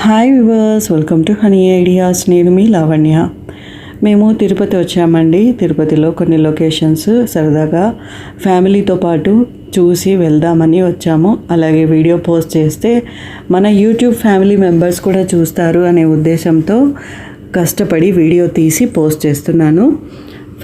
Hi viewers, welcome to honey ideas. నేను మీ లావణ్య. మేము తిరుపతి వచ్చామండి. తిరుపతిలో కొన్ని లొకేషన్స్ సరదాగా ఫ్యామిలీతో పాటు చూసి వెళ్దామని వచ్చాము. అలాగే వీడియో పోస్ట్ చేస్తే మన యూట్యూబ్ ఫ్యామిలీ మెంబర్స్ కూడా చూస్తారు అనే ఉద్దేశంతో కష్టపడి వీడియో తీసి పోస్ట్ చేస్తున్నాను.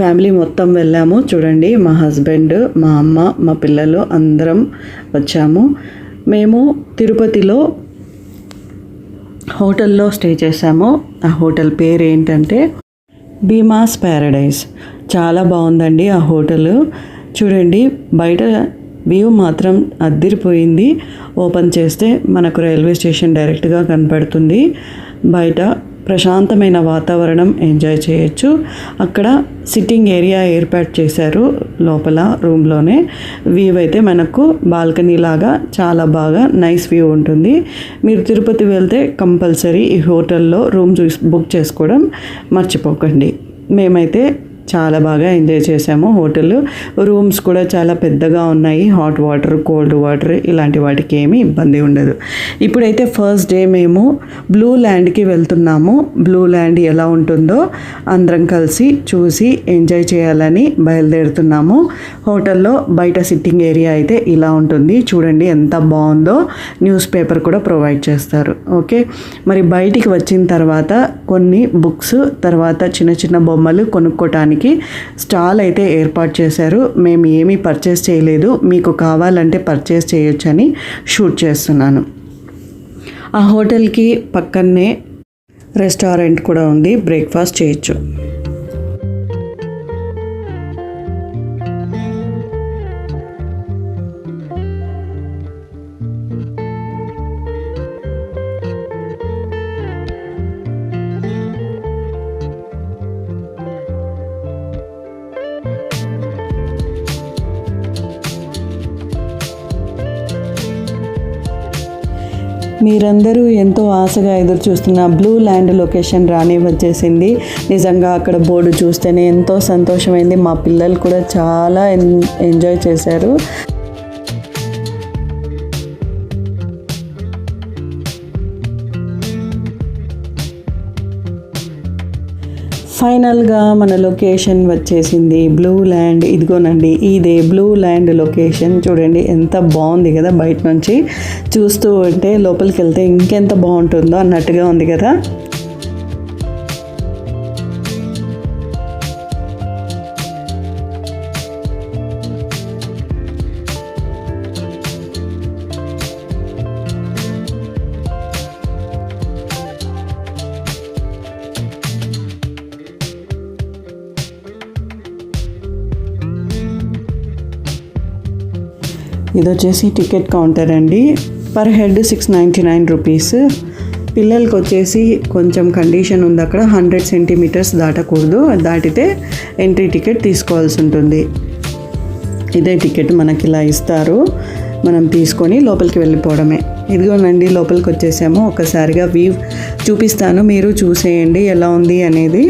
ఫ్యామిలీ మొత్తం వెళ్ళాము. చూడండి, మా హస్బెండ్, మా అమ్మ, మా పిల్లలు అందరం వచ్చాము. మేము తిరుపతిలో హోటల్లో స్టే చేసాము. ఆ హోటల్ పేరు ఏంటంటే భీమాస్ ప్యారడైజ్. చాలా బాగుందండి ఆ హోటల్. చూడండి, బయట వ్యూ మాత్రం అద్దిరిపోయింది. ఓపెన్ చేస్తే మనకు రైల్వే స్టేషన్ డైరెక్ట్గా కనపడుతుంది. బయట ప్రశాంతమైన వాతావరణం ఎంజాయ్ చేయొచ్చు. అక్కడ సిట్టింగ్ ఏరియా ఏర్పాటు చేశారు లోపల రూమ్లోనే. వ్యూ అయితే మనకు బాల్కనీ లాగా చాలా బాగా నైస్ వ్యూ ఉంటుంది. మీరు తిరుపతి వెళ్తే కంపల్సరీ ఈ హోటల్లో రూమ్ బుక్ చేసుకోవడం మర్చిపోకండి. మేమైతే చాలా బాగా ఎంజాయ్ చేసాము. హోటల్ రూమ్స్ కూడా చాలా పెద్దగా ఉన్నాయి. హాట్ వాటర్, కోల్డ్ వాటర్ ఇలాంటి వాటికి ఏమీ ఇబ్బంది ఉండదు. ఇప్పుడైతే ఫస్ట్ డే మేము బ్లూ ల్యాండ్కి వెళ్తున్నాము. బ్లూ ల్యాండ్ ఎలా ఉంటుందో అందరం కలిసి చూసి ఎంజాయ్ చేయాలని బయలుదేరుతున్నాము. హోటల్లో బయట సిట్టింగ్ ఏరియా అయితే ఇలా ఉంటుంది. చూడండి ఎంత బాగుందో. న్యూస్ పేపర్ కూడా ప్రొవైడ్ చేస్తారు. ఓకే, మరి బయటికి వచ్చిన తర్వాత కొన్ని బుక్స్, తర్వాత చిన్న చిన్న బొమ్మలు కొనుక్కోటానికి స్టాల్ అయితే ఏర్పాటు చేశారు. మేము ఏమీ పర్చేస్ చేయలేదు. మీకు కావాలంటే పర్చేస్ చేయొచ్చని షూట్ చేస్తున్నాను. ఆ హోటల్కి పక్కనే రెస్టారెంట్ కూడా ఉంది. బ్రేక్ఫాస్ట్ చేయొచ్చు. మీరందరూ ఎంతో ఆశగా ఎదురు చూస్తున్న బ్లూ ల్యాండ్ లొకేషన్ రాని వచ్చేసింది. నిజంగా అక్కడ బోర్డు చూస్తేనే ఎంతో సంతోషమైంది. మా పిల్లలు కూడా చాలా ఎంజాయ్ చేశారు. ఫైనల్గా మన లొకేషన్ వచ్చేసింది బ్లూ ల్యాండ్. ఇదిగోనండి, ఇదే బ్లూ ల్యాండ్ లొకేషన్. చూడండి ఎంత బాగుంది కదా. బయట నుంచి చూస్తూ ఉంటే లోపలికి వెళ్తే ఇంకెంత బాగుంటుందో అన్నట్టుగా ఉంది కదా. ఇది వచ్చేసి టికెట్ కౌంటర్ అండి. Per head 699 rupees. పిల్లలకి వచ్చేసి కొంచెం కండిషన్ ఉంది. అక్కడ 100 సెంటీమీటర్స్ దాటకూడదు. దాటితే ఎంట్రీ టికెట్ తీసుకోవాల్సి ఉంటుంది. ఇదే టికెట్ మనకి ఇలా ఇస్తారు. మనం తీసుకొని లోపలికి వెళ్ళిపోవడమే. ఇదిగోనండి, లోపలికి వచ్చేసాము. ఒకసారిగా వ్యూ చూపిస్తాను, మీరు చూసేయండి ఎలా ఉంది అనేది.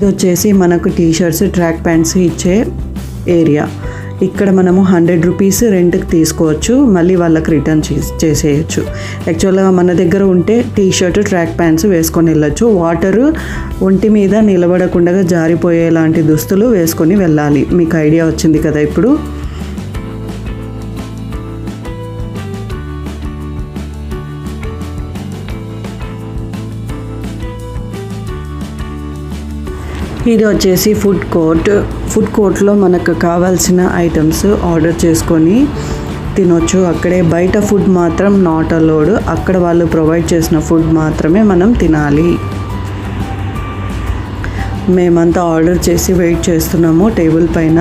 ఇది వచ్చేసి మనకు టీషర్ట్స్, ట్రాక్ ప్యాంట్స్ ఇచ్చే ఏరియా. ఇక్కడ మనము 100 రూపీస్ రెంట్కి తీసుకోవచ్చు, మళ్ళీ వాళ్ళకి రిటర్న్ చేసేయచ్చు. యాక్చువల్గా మన దగ్గర ఉంటే టీషర్ట్, ట్రాక్ ప్యాంట్స్ వేసుకొని వెళ్ళచ్చు. వాటరు ఒంటి మీద నిలబడకుండా జారిపోయేలాంటి దుస్తులు వేసుకొని వెళ్ళాలి. మీకు ఐడియా వచ్చింది కదా ఇప్పుడు. ఇది వచ్చేసి ఫుడ్ కోర్ట్లో మనకు కావాల్సిన ఐటమ్స్ ఆర్డర్ చేసుకొని తినొచ్చు. అక్కడే బయట ఫుడ్ మాత్రం నాట్ అలౌడ్. అక్కడ వాళ్ళు ప్రొవైడ్ చేసిన ఫుడ్ మాత్రమే మనం తినాలి. మేమంతా ఆర్డర్ చేసి వెయిట్ చేస్తున్నాము టేబుల్ పైన.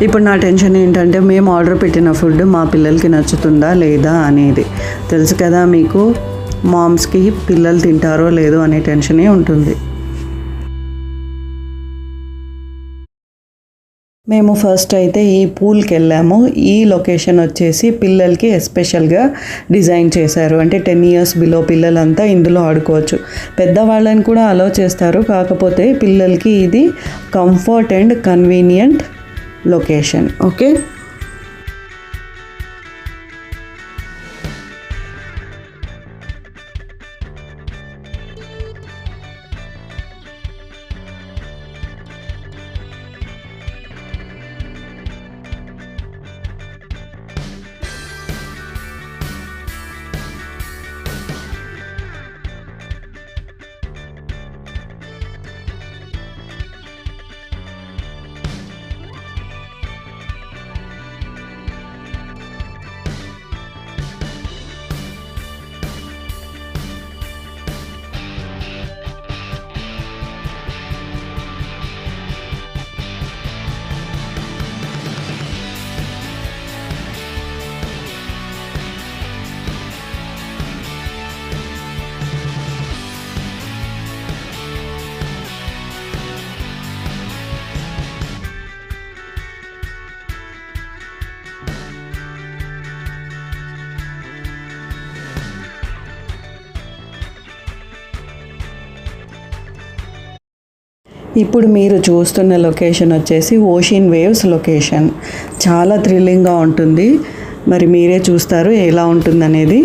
ఇప్పుడు నా టెన్షన్ ఏంటంటే మేము ఆర్డర్ పెట్టిన ఫుడ్ మా పిల్లలకి నచ్చుతుందా లేదా అనేది. తెలుసు కదా మీకు, మామ్స్కి పిల్లలు తింటారో లేదో అనే టెన్షనే ఉంటుంది. మేము ఫస్ట్ అయితే ఈ పూల్కి వెళ్ళాము. ఈ లొకేషన్ వచ్చేసి పిల్లలకి ఎస్పెషల్గా డిజైన్ చేశారు. అంటే 10 years బిలో పిల్లలంతా ఇందులో ఆడుకోవచ్చు. పెద్దవాళ్ళని కూడా అలౌ చేస్తారు. కాకపోతే పిల్లలకి ఇది comfort and convenient location. Okay, ఇప్పుడు మీరు చూస్తున్న లొకేషన్ వచ్చేసి ఓషన్ వేవ్స్ లొకేషన్. చాలా థ్రిల్లింగ్గా ఉంటుంది. మరి మీరే చూస్తారు ఎలా ఉంటుందనేది.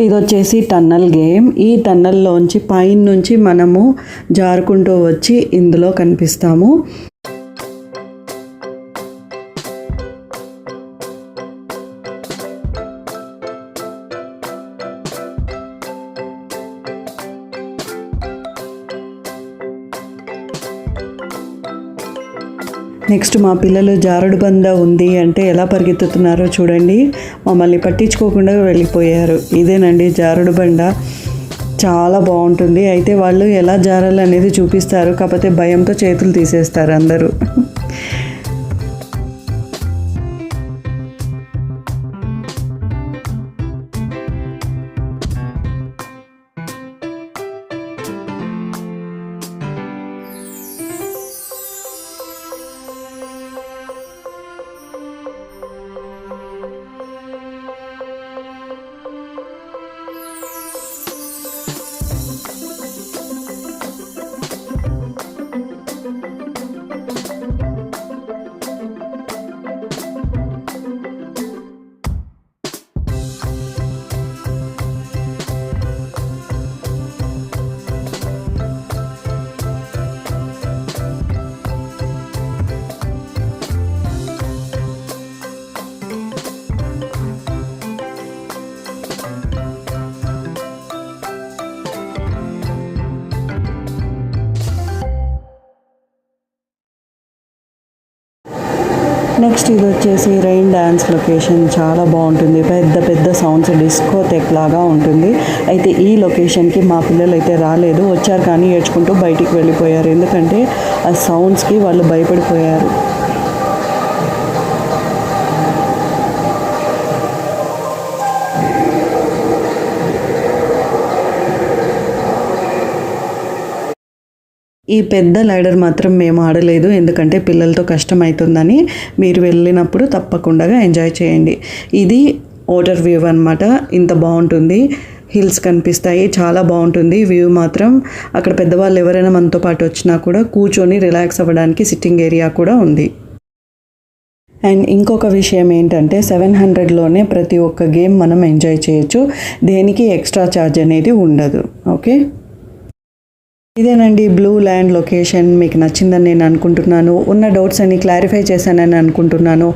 ఇది వచ్చేసి టన్నల్ గేమ్. ఈ టన్నల్లోంచి పైన నుంచి మనము జారుకుంటూ వచ్చి ఇందులో కనిపిస్తాము. నెక్స్ట్ మా పిల్లలు జారుడు బండ ఉంది అంటే ఎలా పరిగెత్తుతున్నారో చూడండి. మమ్మల్ని పట్టించుకోకుండా వెళ్ళిపోయారు. ఇదేనండి జారుడు బండ. చాలా బాగుంటుంది. అయితే వాళ్ళు ఎలా జారాలనేది చూపిస్తారు. కాకపోతే భయంతో చేతులు తీసేస్తారు అందరూ. నెక్స్ట్ ఇది వచ్చేసి రెయిన్ డ్యాన్స్ లొకేషన్. చాలా బాగుంటుంది, పెద్ద పెద్ద సౌండ్స్, డిస్కోథెక్ లాగా ఉంటుంది. అయితే ఈ లొకేషన్కి మా పిల్లలు అయితే రాలేదు, వచ్చారు కానీ ఏడ్చుకుంటూ బయటికి వెళ్ళిపోయారు. ఎందుకంటే ఆ సౌండ్స్కి వాళ్ళు భయపడిపోయారు. ఈ పెద్ద లైడర్ మాత్రం మేము ఆడలేదు, ఎందుకంటే పిల్లలతో కష్టమవుతుందని. మీరు వెళ్ళినప్పుడు తప్పకుండా ఎంజాయ్ చేయండి. ఇది వాటర్ వ్యూ అన్నమాట. ఇంత బాగుంటుంది, హిల్స్ కనిపిస్తాయి, చాలా బాగుంటుంది వ్యూ మాత్రం. అక్కడ పెద్దవాళ్ళు ఎవరైనా మనతో పాటు వచ్చినా కూడా కూర్చొని రిలాక్స్ అవ్వడానికి సిట్టింగ్ ఏరియా కూడా ఉంది. అండ్ ఇంకొక విషయం ఏంటంటే 700లోనే ప్రతి ఒక్క గేమ్ మనం ఎంజాయ్ చేయొచ్చు, దేనికి ఎక్స్ట్రా ఛార్జ్ అనేది ఉండదు. ఓకే, ఇదేనండి బ్లూ ల్యాండ్ లొకేషన్. మీకు నచ్చిందని నేను అనుకుంటున్నాను. ఉన్న డౌట్స్ అన్ని క్లారిఫై చేశానని అనుకుంటున్నాను.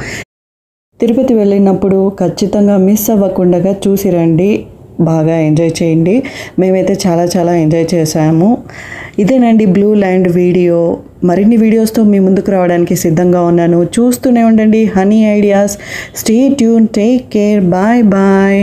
తిరుపతి వెళ్ళినప్పుడు ఖచ్చితంగా మిస్ అవ్వకుండా చూసి రండి, బాగా ఎంజాయ్ చేయండి. మేమైతే చాలా చాలా ఎంజాయ్ చేసాము. ఇదేనండి బ్లూ ల్యాండ్ వీడియో. మరిన్ని వీడియోస్తో మీ ముందుకు రావడానికి సిద్ధంగా ఉన్నాను. చూస్తూనే ఉండండి Honey Ideas. Stay tune, take care, bye bye.